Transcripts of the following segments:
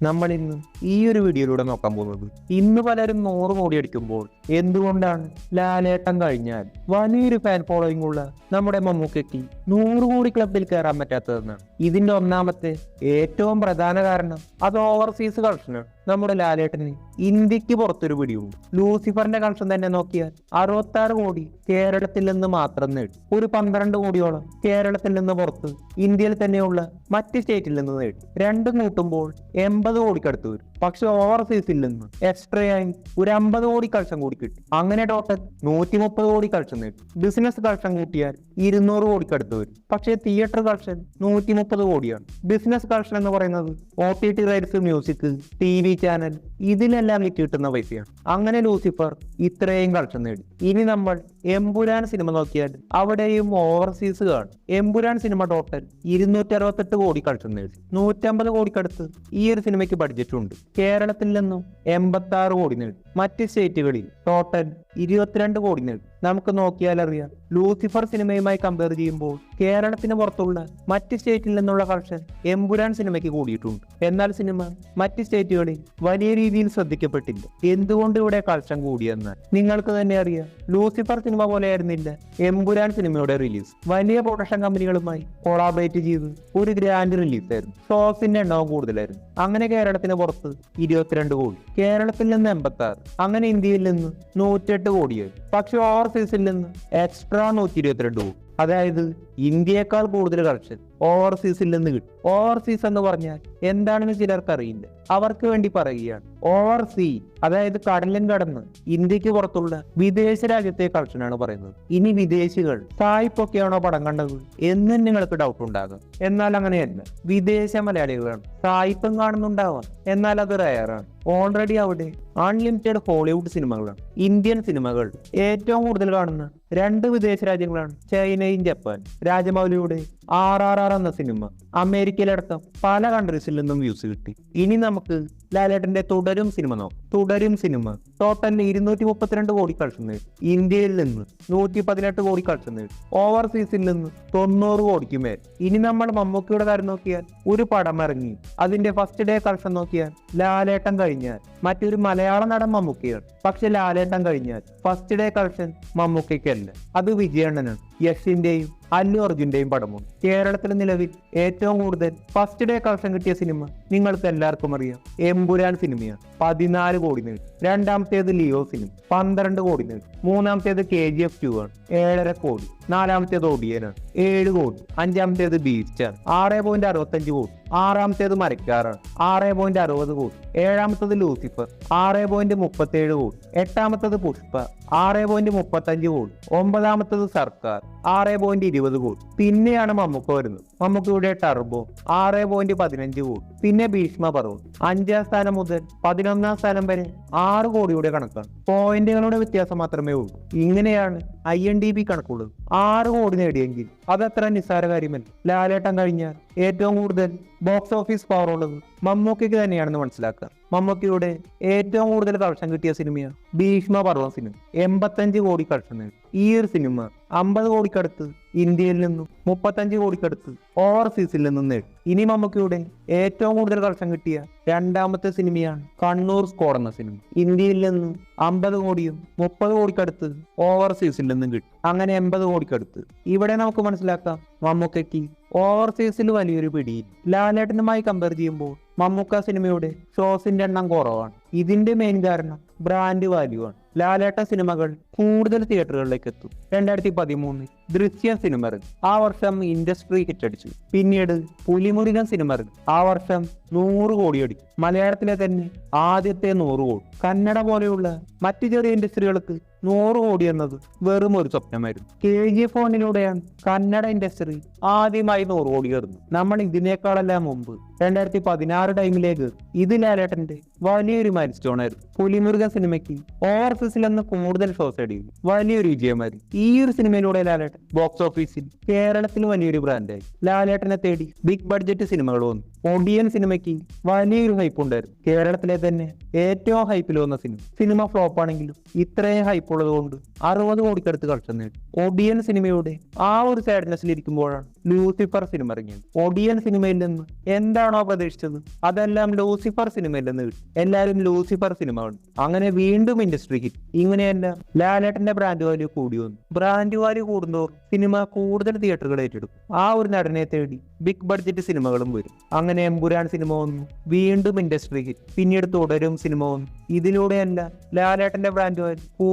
നമ്മൾ ഇന്ന് ഈ ഒരു വീഡിയോയിലൂടെ നോക്കാൻ പോകുന്നത്. ഇന്ന് പലരും 100 കോടി അടിക്കുമ്പോൾ എന്തുകൊണ്ടാണ് ലാലേട്ടൻ കഴിഞ്ഞാൽ വലിയൊരു ഫാൻ ഫോളോയിങ് ഉള്ള നമ്മുടെ മമ്മൂക്കയ്ക്ക് 100 കോടി ക്ലബിൽ കയറാൻ പറ്റാത്തതെന്നാണ്. ഇതിന്റെ ഒന്നാമത്തെ ഏറ്റവും പ്രധാന കാരണം അത് ഓവർസീസ് കളക്ഷനാണ്. നമ്മുടെ ലാലേട്ടന് ഇന്ത്യക്ക് പുറത്തൊരു പിടിയുണ്ട്. ലൂസിഫറിന്റെ കളക്ഷൻ തന്നെ നോക്കിയാൽ 66 കോടി കേരളത്തിൽ നിന്ന് മാത്രം നേടി. ഒരു 12 കോടിയോളം കേരളത്തിൽ നിന്ന് പുറത്ത് ഇന്ത്യയിൽ തന്നെയുള്ള മറ്റ് സ്റ്റേറ്റിൽ നിന്ന് നേടി. രണ്ടും കൂട്ടുമ്പോൾ 80 കോടിക്കടുത്ത് വരും. പക്ഷെ ഓവർസീസിൽ നിന്ന് എക്സ്ട്രയായി ഒരു 50 കോടി കളക്ഷൻ കൂടി കിട്ടി. അങ്ങനെ ടോട്ടൽ 130 കോടി കളക്ഷൻ നേടി. ബിസിനസ് കളക്ഷൻ കൂട്ടിയാൽ 200 കോടിക്കടുത്ത് വരും. പക്ഷേ തിയേറ്റർ കളക്ഷൻ 130 കോടിയാണ്. ബിസിനസ് കളക്ഷൻ എന്ന് പറയുന്നത് OTT rights, music, TV channel, ഇതിലെല്ലാം വിറ്റ് കിട്ടുന്ന പൈസയാണ്. അങ്ങനെ ലൂസിഫർ ഇത്രയും കളക്ഷൻ നേടി. ഇനി നമ്മൾ എമ്പുരാൻ സിനിമ നോക്കിയാൽ അവിടെയും ഓവർസീസ് കാണും. എമ്പുരാൻ സിനിമ ടോട്ടൽ 268 കോടി കളക്ഷൻ നേടി. 150 കോടിക്കടുത്ത് ഈ ഒരു സിനിമയ്ക്ക് ബഡ്ജറ്റ് ഉണ്ട്. കേരളത്തിൽ നിന്നും 86 കോടി നേടി. മറ്റ് സ്റ്റേറ്റുകളിൽ ടോട്ടൽ 22 കോടി നേടി. നമുക്ക് നോക്കിയാൽ അറിയാം, ലൂസിഫർ സിനിമയുമായി കമ്പയർ ചെയ്യുമ്പോൾ കേരളത്തിന് പുറത്തുള്ള മറ്റ് സ്റ്റേറ്റിൽ നിന്നുള്ള കളക്ഷൻ എമ്പുരാൻ സിനിമയ്ക്ക് കൂടിയിട്ടുണ്ട്. എന്നാൽ സിനിമ മറ്റ് സ്റ്റേറ്റുകളിൽ വലിയ രീതിയിൽ ശ്രദ്ധിക്കപ്പെട്ടില്ല. എന്തുകൊണ്ട് ഇവിടെ കളക്ഷൻ കൂടിയെന്നാൽ നിങ്ങൾക്ക് തന്നെ അറിയാം, ലൂസിഫർ സിനിമ പോലെയായിരുന്നില്ല എമ്പുരാൻ സിനിമയുടെ റിലീസ്. വലിയ പ്രൊഡക്ഷൻ കമ്പനികളുമായി കൊളാബറേറ്റ് ചെയ്ത് ഒരു ഗ്രാൻഡ് റിലീസ് ആയിരുന്നു. ഷോസിന്റെ എണ്ണവും കൂടുതലായിരുന്നു. അങ്ങനെ കേരളത്തിന് പുറത്ത് 22 കോടി, കേരളത്തിൽ നിന്ന് 86, അങ്ങനെ ഇന്ത്യയിൽ നിന്ന് 108 കോടിയായി. പക്ഷെ ഓവർസീസിൽ നിന്ന് എക്സ്ട്രാ 122 കോടി. അതായത് ഇന്ത്യയേക്കാൾ കൂടുതൽ കളക്ഷൻ ഓവർസീസിൽ നിന്ന് കിട്ടും. ഓവർസീസ് എന്ന് പറഞ്ഞാൽ എന്താണെന്ന് ചിലർക്ക് അറിയില്ല. അവർക്ക് വേണ്ടി പറയുകയാണ്. ഓവർസീ അതായത് കടലും കടന്ന് ഇന്ത്യക്ക് പുറത്തുള്ള വിദേശ രാജ്യത്തെ കളക്ഷനാണ് പറയുന്നത്. ഇനി വിദേശികൾ സായിപ്പൊക്കെയാണോ പടം കണ്ടത് എന്ന് നിങ്ങൾക്ക് ഡൗട്ട് ഉണ്ടാകാം. എന്നാൽ അങ്ങനെയല്ല, വിദേശ മലയാളികളാണ്. സായിപ്പം കാണുന്നുണ്ടാവാം, എന്നാൽ അത് റയറാണ്. ഓൾറെഡി അവിടെ അൺലിമിറ്റഡ് ഹോളിവുഡ് സിനിമകളാണ്. ഇന്ത്യൻ സിനിമകൾ ഏറ്റവും കൂടുതൽ കാണുന്ന 2 വിദേശ രാജ്യങ്ങളാണ് ചൈനയും ജപ്പാൻ. രാജമൗലിയുടെ RRR എന്ന സിനിമ അമേരിക്കയിലടക്കം പല കൺട്രീസിൽ നിന്നും വ്യൂസ് കിട്ടി. ഇനി നമുക്ക് ലാലേട്ടന്റെ തുടരും സിനിമ നോക്കാം. തുടരും സിനിമ ടോട്ടൽ 232 കോടി കളക്ഷൻ നേടി. ഇന്ത്യയിൽ നിന്ന് 118 കോടി കളക്ഷൻ നേടി. ഓവർസീസിൽ നിന്ന് 90 കോടിക്ക് മേൽ. ഇനി നമ്മൾ മമ്മൂക്കയുടെ കാര്യം നോക്കിയാൽ ഒരു പടം ഇറങ്ങി അതിന്റെ ഫസ്റ്റ് ഡേ കളക്ഷൻ നോക്കിയാൽ ലാലേട്ടൻ കഴിഞ്ഞാൽ മറ്റൊരു മലയാള നടൻ മമ്മൂക്കയാണ്. പക്ഷെ ലാലേട്ടൻ കഴിഞ്ഞാൽ ഫസ്റ്റ് ഡേ കളക്ഷൻ മമ്മൂക്കയ്ക്കല്ല, അത് വിജയണ്ണനാണ്. യഷിന്റെയും അല്ലു അർജുന്റെയും പടമുണ്ട്. കേരളത്തിൽ നിലവിൽ ഏറ്റവും കൂടുതൽ ഫസ്റ്റ് ഡേ കളക്ഷൻ കിട്ടിയ സിനിമ നിങ്ങൾക്ക് എല്ലാവർക്കും അറിയാം, എമ്പുരാൻ സിനിമയാണ്. 14 കോടി നേടി. രണ്ടാമത്തേത് ലിയോ സിനിമ 12 കോടി നേടി. മൂന്നാമത്തേത് KGF 2 ആണ്, 7.5 കോടി. നാലാമത്തേത് ഒടിയനാണ്, 7 കോടി. അഞ്ചാമത്തേത് ബീസ്റ്റാണ്, 6.65 കോടി. ആറാമത്തേത് മരക്കാറാണ്, 6.60 കോടി. ഏഴാമത്തത് ലൂസിഫർ, 6.37 കോടി. എട്ടാമത്തത് പുഷ്പ, 6.35 കോടി. ഒമ്പതാമത്തത് സർക്കാർ, 6.20 കോടി. പിന്നെയാണ് മമ്മൂക്ക വരുന്നത്. മമ്മൂക്കയുടെ ടർബോ 6.15 കോടി. പിന്നെ ഭീഷ്മ പർവ്വം 5ാം സ്ഥാനം മുതൽ 11ാം സ്ഥാനം വരെ 6 കോടിയുടെ കണക്കാണ്. പോയിന്റുകളുടെ വ്യത്യാസം മാത്രമേ ഉള്ളൂ. ഇങ്ങനെയാണ് IMDb കണക്കുള്ളത്. 6 കോടി നേടിയെങ്കിൽ അതത്ര നിസ്സാര കാര്യമല്ല. ലാലേട്ടൻ കഴിഞ്ഞാൽ ഏറ്റവും കൂടുതൽ ബോക്സ് ഓഫീസ് പവർ ഉള്ളത് മമ്മൂക്കയ്ക്ക് തന്നെയാണെന്ന് മനസ്സിലാക്കാം. മമ്മൂക്കയുടെ ഏറ്റവും കൂടുതൽ കളക്ഷൻ കിട്ടിയ സിനിമയാണ് ഭീഷ്മ പർവ്വം സിനിമ. 85 കോടി കളക്ഷൻ നേടി. ഈ ഒരു സിനിമ 50 കോടിക്കടുത്ത് ഇന്ത്യയിൽ നിന്നും 35 കോടിക്കടുത്ത് ഓവർസീസിൽ നിന്നും നേടി. ഇനി മമ്മൂക്കയുടെ ഏറ്റവും കൂടുതൽ കളക്ഷൻ കിട്ടിയ രണ്ടാമത്തെ സിനിമയാണ് കണ്ണൂർ സ്ക്വാഡ് എന്ന സിനിമ. ഇന്ത്യയിൽ നിന്നും 50 കോടിയും 30 കോടിക്കടുത്ത് ഓവർസീസിൽ നിന്നും കിട്ടി. അങ്ങനെ 80 കോടിക്കടുത്ത്. ഇവിടെ നമുക്ക് മനസ്സിലാക്കാം മമ്മൂക്കയ്ക്ക് ഓവർസീസിൽ വലിയൊരു പിടിയിൽ. ലാലേട്ടനുമായി കമ്പയർ ചെയ്യുമ്പോൾ മമ്മൂക്ക സിനിമയുടെ ഷോസിന്റെ എണ്ണം കുറവാണ്. ഇതിന്റെ മെയിൻ കാരണം ബ്രാൻഡ് വാല്യൂ ആണ്. ലാലേട്ട സിനിമകൾ കൂടുതൽ തിയേറ്ററുകളിലേക്ക് എത്തും. 2013 ദൃശ്യം സിനിമ ഇറങ്ങി. ആ വർഷം ഇൻഡസ്ട്രി ഹിറ്റ് അടിച്ചു. പിന്നീട് പുലിമുരുകൻ സിനിമ ഇറങ്ങി. ആ വർഷം 100 കോടി അടിച്ചു. മലയാളത്തിലെ തന്നെ ആദ്യത്തെ 100 കോടി. കന്നഡ പോലെയുള്ള മറ്റു ചെറിയ ഇൻഡസ്ട്രികൾക്ക് 100 കോടി എന്നത് വെറും ഒരു സ്വപ്നമായിരുന്നു. KGF 1 കന്നഡ ഇൻഡസ്ട്രി ആദ്യമായി 100 കോടി കയറുന്നു. നമ്മൾ ഇതിനേക്കാളെല്ലാം മുമ്പ് 2016 ടൈമിലേക്ക് ഇത് ലാലേട്ടന്റെ വലിയൊരു മൈൽ സ്റ്റോൺ ആയിരുന്നു. പുലിമുരുകൻ സിനിമയ്ക്ക് ഓവർസീസിൽ നിന്ന് കൂടുതൽ ഷോസ് അടിയിരുന്നു. വലിയൊരു വിജയമായിരുന്നു. ഈ ഒരു സിനിമയിലൂടെ ലാലേട്ടൻ ബോക്സ് ഓഫീസിൽ കേരളത്തിൽ വലിയൊരു ബ്രാൻഡായി. ലാലേട്ടനെ തേടി ബിഗ് ബഡ്ജറ്റ് സിനിമകൾ വന്നു. ഒടിയൻ സിനിമയ്ക്ക് വലിയൊരു ഹൈപ്പ് ഉണ്ടായിരുന്നു. കേരളത്തിലെ തന്നെ ഏറ്റവും ഹൈപ്പിൽ വന്ന സിനിമ ഫ്ലോപ്പ് ആണെങ്കിലും ഇത്രയും ഹൈപ്പ് ഉള്ളത് കൊണ്ട് 60 കോടിക്കടുത്ത് കളക്ഷൻ നേടി. ഒടിയൻ സിനിമയുടെ ആ ഒരു സാഡ്നെസ്സിൽ ഇരിക്കുമ്പോഴാണ് ലൂസിഫർ സിനിമ ഇറങ്ങിയത്. ഒടിയൻ സിനിമയിൽ നിന്ന് എന്താണോ പ്രതീക്ഷിച്ചത് അതെല്ലാം ലൂസിഫർ സിനിമയിൽ നിന്ന് കിട്ടി. എല്ലാവരും ലൂസിഫർ സിനിമ കണ്ടു. അങ്ങനെ വീണ്ടും ഇൻഡസ്ട്രി ഹിറ്റ്. ഇങ്ങനെയല്ല ലാലേട്ടന്റെ ബ്രാൻഡ് വാല്യൂ കൂടി വന്നു. ബ്രാൻഡ് വാല്യൂ കൂടുന്നതോറും സിനിമ കൂടുതൽ തിയേറ്ററുകൾ ഏറ്റെടുക്കും. ആ ഒരു നടനെ തേടി ബിഗ് ബഡ്ജറ്റ് സിനിമകളും വരും. അങ്ങനെ എമ്പുരാൻ സിനിമ വന്നു, വീണ്ടും ഇൻഡസ്ട്രി ഹിറ്റ്. പിന്നീട് തുടരും സിനിമ വന്നു. ഇതിലൂടെയല്ല ലാലേട്ടന്റെ ബ്രാൻഡ് വാല്യൂ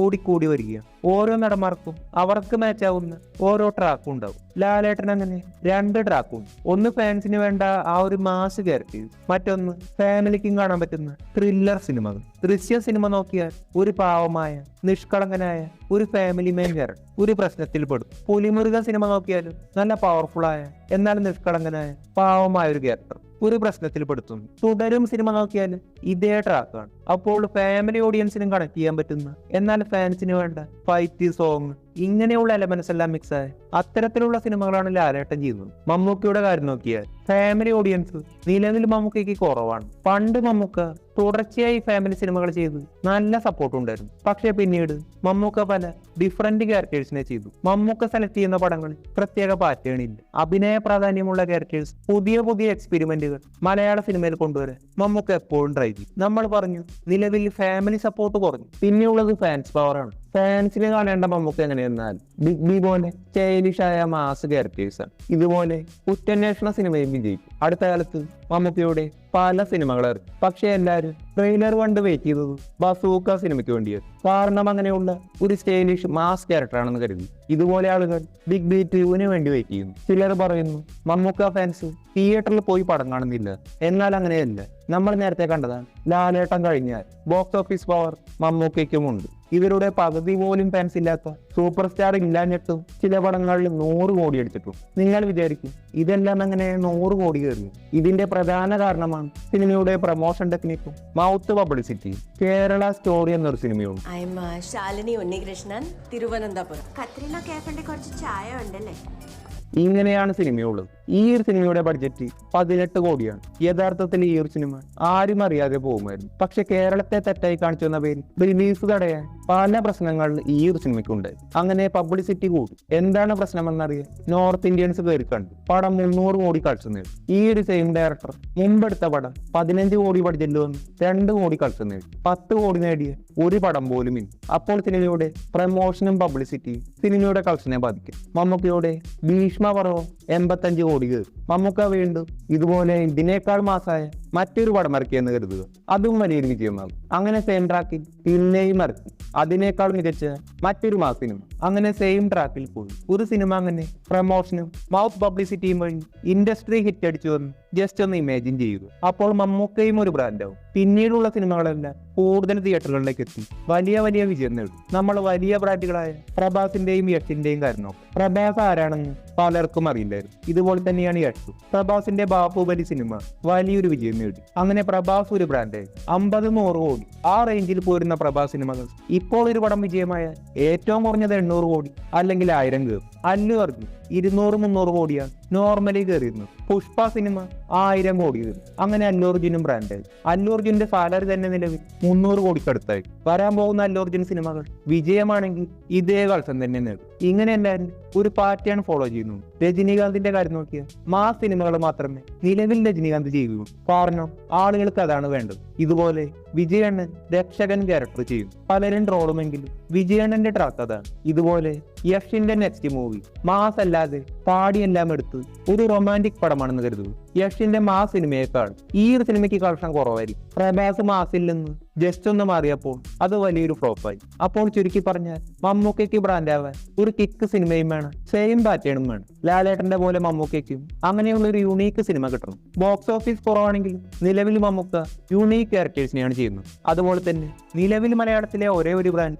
കൂടി വരികയാണ്. ഓരോ നടന്മാർക്കും അവർക്ക് മാച്ചാവുന്ന ഓരോ ട്രാക്കും ഉണ്ടാവും. ലാലേട്ടൻ അങ്ങനെ 2 ട്രാക്കുണ്ട്. ഒന്ന് ഫാൻസിന് വേണ്ട ആ ഒരു മാസ് ക്യാരക്ടേഴ്സ്, മറ്റൊന്ന് ഫാമിലിക്കും കാണാൻ പറ്റുന്ന ത്രില്ലർ സിനിമകൾ. ദൃശ്യ സിനിമ നോക്കിയാൽ ഒരു പാവമായ നിഷ്കളങ്കനായ ഒരു ഫാമിലി മെയിൻ ക്യാരക്ടർ ഒരു പ്രശ്നത്തിൽ പെടും. പുലിമുരുക സിനിമ നോക്കിയാലും നല്ല പവർഫുള്ളായ എന്നാൽ നിഷ്കളങ്കനായ പാവമായ ഒരു ക്യാരക്ടർ ഒരു പ്രശ്നത്തിൽ പെടുത്തുന്നു. തുടരും സിനിമ നോക്കിയാൽ ഇതേ ട്രാക്കാണ്. അപ്പോൾ ഫാമിലി ഓഡിയൻസിനും കണക്ട് ചെയ്യാൻ പറ്റുന്ന എന്നാൽ ഫാൻസിന് വേണ്ട ഫൈറ്റ്, സോങ്, ഇങ്ങനെയുള്ള എലമെന്റ്സ് എല്ലാം മിക്സ് ആയ അത്തരത്തിലുള്ള സിനിമകളാണ് ലാലേട്ടൻ ചെയ്യുന്നത്. മമ്മൂക്കയുടെ കാര്യം നോക്കിയാൽ ഫാമിലി ഓഡിയൻസ് നിലവിൽ മമ്മൂക്കയ്ക്ക് കുറവാണ്. പണ്ട് മമ്മൂക്ക തുടർച്ചയായി ഫാമിലി സിനിമകൾ ചെയ്ത് നല്ല സപ്പോർട്ട് ഉണ്ടായിരുന്നു. പക്ഷെ പിന്നീട് മമ്മൂക്ക പല ഡിഫറെന്റ് ക്യാരക്ടേഴ്സിനെ ചെയ്തു. മമ്മൂക്ക സെലക്ട് ചെയ്യുന്ന പടങ്ങളിൽ പ്രത്യേക പാറ്റേൺ ഇല്ല. അഭിനയ പ്രാധാന്യമുള്ള ക്യാരക്ടേഴ്സ്, പുതിയ എക്സ്പെരിമെന്റുകൾ മലയാള സിനിമയിൽ കൊണ്ടുവരാൻ മമ്മൂക്ക എപ്പോഴും ട്രൈ ചെയ്യും. നമ്മൾ പറഞ്ഞു നിലവിൽ ഫാമിലി സപ്പോർട്ട് കുറഞ്ഞു. പിന്നെയുള്ളത് ഫാൻസ് പവർ ആണ്. ഫാൻസിന് കാണേണ്ട മമ്മൂക്ക എങ്ങനെയെന്നാൽ ബിഗ് ബി പോലെ സ്റ്റൈലിഷായ മാസ് ക്യാരക്ടേഴ്സാണ്. ഇതുപോലെ കുറ്റാന്വേഷണ സിനിമയും വിജയിക്കും. അടുത്ത കാലത്ത് മമ്മൂക്കയുടെ പല സിനിമകളും, പക്ഷെ എല്ലാവരും ട്രെയിലർ കണ്ട് വെയിറ്റ് ചെയ്തത് ബസൂക്ക സിനിമയ്ക്ക് വേണ്ടിയാണ്. കാരണം അങ്ങനെയുള്ള ഒരു സ്റ്റൈലിഷ് മാസ് ക്യാരക്ടറാണെന്ന് കരുതി ഇതുപോലെ ആളുകൾ ബിഗ് ബി 2 വേണ്ടി വെയിറ്റ് ചെയ്യുന്നു. ചിലർ പറയുന്നു മമ്മൂക്ക ഫാൻസ് തിയേറ്ററിൽ പോയി പടം കാണുന്നില്ല. എന്നാൽ അങ്ങനെയല്ല. നമ്മൾ നേരത്തെ കണ്ടതാണ്, ലാലേട്ടൻ കഴിഞ്ഞാൽ ബോക്സ് ഓഫീസ് പവർ മമ്മൂക്കയ്ക്കുമുണ്ട്. ഇവരുടെ പകുതി പോലും ഫാൻസ് ഇല്ലാത്ത സൂപ്പർ സ്റ്റാർ ഇല്ലാഞ്ഞിട്ടും ചില പടങ്ങളിൽ 100 കോടി അടിച്ചിട്ടും. നിങ്ങൾ വിചാരിക്കും ഇതെല്ലാം അങ്ങനെ 100 കോടി കയറി. ഇതിന്റെ പ്രധാന കാരണമാണ് സിനിമയുടെ പ്രൊമോഷൻ ടെക്നിക്കും മൗത്ത് പബ്ലിസിറ്റിയും. കേരള സ്റ്റോറി എന്നൊരു സിനിമയുണ്ട്. ശാലിനി ഉണ്ണികൃഷ്ണൻ, തിരുവനന്തപുരം. കത്രീന കേഫിന്റെ കുറച്ച് ചായ ഉണ്ടല്ലേ. ഇങ്ങനെയാണ് സിനിമയുള്ളത്. ഈ ഒരു സിനിമയുടെ ബഡ്ജറ്റ് 18 കോടിയാണ്. യഥാർത്ഥത്തിൽ ഈ ഒരു സിനിമ ആരും അറിയാതെ പോകുമായിരുന്നു. പക്ഷെ കേരളത്തെ തെറ്റായി കാണിച്ചു വന്ന പേര് റിലീസ് തടയാൻ പല പ്രശ്നങ്ങളിൽ ഈ ഒരു സിനിമയ്ക്കുണ്ടായി. അങ്ങനെ പബ്ലിസിറ്റി കൂടി. എന്താണ് പ്രശ്നമെന്നറിയാൻ നോർത്ത് ഇന്ത്യൻസ് കയറി കണ്ടു. പടം 300 കോടി കളക്ഷൻ നേടി. ഈ ഒരു സെയിം ഡയറക്ടർ മുമ്പെടുത്ത പടം 15 കോടി ബഡ്ജറ്റിൽ വന്ന് 2 കോടി കളക്ഷൻ നേടി. 10 കോടി നേടിയ ഒരു പടം പോലും ഇല്ല. അപ്പോൾ സിനിമയുടെ പ്രമോഷനും പബ്ലിസിറ്റിയും സിനിമയുടെ കളക്ഷനെ ബാധിക്കും. മമ്മൂക്കയുടെ ഭീഷ്മപർവം 85 കോടി കയറി. മമ്മൂക്ക വീണ്ടും ഇതുപോലെ ഇതിനേക്കാൾ മാസായ മറ്റൊരു പടം ഇറക്കിയെന്ന് കരുതുക, അതും വലിയൊരു വിജയമാകും. അങ്ങനെ സെയിം ട്രാക്കിൽ പിന്നെയും ഇറക്കി അതിനേക്കാൾ മികച്ച മറ്റൊരു മാസ് സിനിമ. അങ്ങനെ സെയിം ട്രാക്കിൽ പോയി ഒരു സിനിമ അങ്ങനെ പ്രമോഷനും മൗത്ത് പബ്ലിസിറ്റിയും വഴി ഇൻഡസ്ട്രി ഹിറ്റ് അടിച്ചു വന്ന് ജസ്റ്റ് ഒന്ന് ഇമാജിൻ ചെയ്യുക. അപ്പോൾ മമ്മൂക്കയും ഒരു ബ്രാൻഡാവും. പിന്നീടുള്ള സിനിമകളെല്ലാം കൂടുതൽ തിയേറ്ററുകളിലേക്ക് എത്തി വലിയ വിജയം നേടും. നമ്മൾ വലിയ ബ്രാൻഡുകളായ പ്രഭാസിന്റെയും യഷിന്റെയും കാര്യം നോക്കും. പ്രഭാസ് ആരാണെന്ന് പലർക്കും അറിയില്ലായിരുന്നു. ഇതുപോലെ തന്നെയാണ് യഷ്. പ്രഭാസിന്റെ ബാഹുബലി സിനിമ വലിയൊരു വിജയം നേടി. അങ്ങനെ പ്രഭാസ് ഒരു ബ്രാൻഡായി. 50-100 കോടി ആ റേഞ്ചിൽ പോരുന്ന പ്രഭാസ് സിനിമകൾ ഇപ്പോൾ ഒരു പടം വിജയമായ ഏറ്റവും കുറഞ്ഞത് 800 കോടി അല്ലെങ്കിൽ 1000 കയറും. അല്ലു അർജുൻ 200-300 കോടിയാണ് നോർമലി കയറിയിരുന്നത്. പുഷ്പ സിനിമ 1000 കോടി കയറി. അങ്ങനെ അല്ലു അർജുനും ബ്രാൻഡായി. അല്ലു അർജുന്റെ സാലറി തന്നെ നിലവിൽ 300 കോടിക്കടുത്തായി. വരാൻ പോകുന്ന അല്ലു അർജുൻ സിനിമകൾ വിജയമാണെങ്കിൽ ഇതേ കളക്ഷൻ തന്നെ നേടും. ഇങ്ങനെ എല്ലാവരും ഒരു പാറ്റേൺ ഫോളോ ചെയ്യുന്നു. രജനീകാന്തിന്റെ കാര്യം നോക്കിയാൽ മാസ് സിനിമകൾ മാത്രമേ നിലവിൽ രജനീകാന്ത് ചെയ്യുകയുള്ളൂ. കാരണം ആളുകൾക്ക് അതാണ് വേണ്ടത്. ഇതുപോലെ വിജയണ്ണൻ രക്ഷകൻ ക്യാരക്ടർ ചെയ്യും. പലരും ട്രോളുമെങ്കിലും വിജയണ്ണന്റെ ട്രാക്ക് അതാണ്. ഇതുപോലെ യഷിന്റെ നെക്സ്റ്റ് മൂവി മാസ് അല്ലാതെ പാടിയെല്ലാം എടുത്ത് ഒരു റൊമാൻറ്റിക് പടമാണെന്ന് കരുതുക. യഷിന്റെ മാസ് സിനിമയേക്കാൾ ഈ ഒരു സിനിമയ്ക്ക് കളക്ഷൻ കുറവായിരിക്കും. പ്രഭാസ് മാസിൽ നിന്ന് ജസ്റ്റ് ഒന്ന് മാറിയപ്പോൾ അത് വലിയൊരു ഫ്ലോപ്പായി. അപ്പോൾ ചുരുക്കി പറഞ്ഞാൽ മമ്മൂക്കയ്ക്ക് ബ്രാൻഡാവാൻ ഒരു കിക്ക് സിനിമയും വേണം, സെയിം പാറ്റേണും വേണം. ലാലേട്ടന്റെ പോലെ മമ്മൂക്കയ്ക്കും അങ്ങനെയുള്ള ഒരു യൂണീക്ക് സിനിമ കിട്ടണം. ബോക്സ് ഓഫീസ് കുറവാണെങ്കിലും നിലവിൽ മമ്മൂക്ക യൂണീക്ക് ക്യാരക്ടേഴ്സിനെയാണ് ചെയ്യുന്നത്. അതുപോലെ തന്നെ നിലവിൽ മലയാളത്തിലെ ഒരേ ഒരു ബ്രാൻഡ്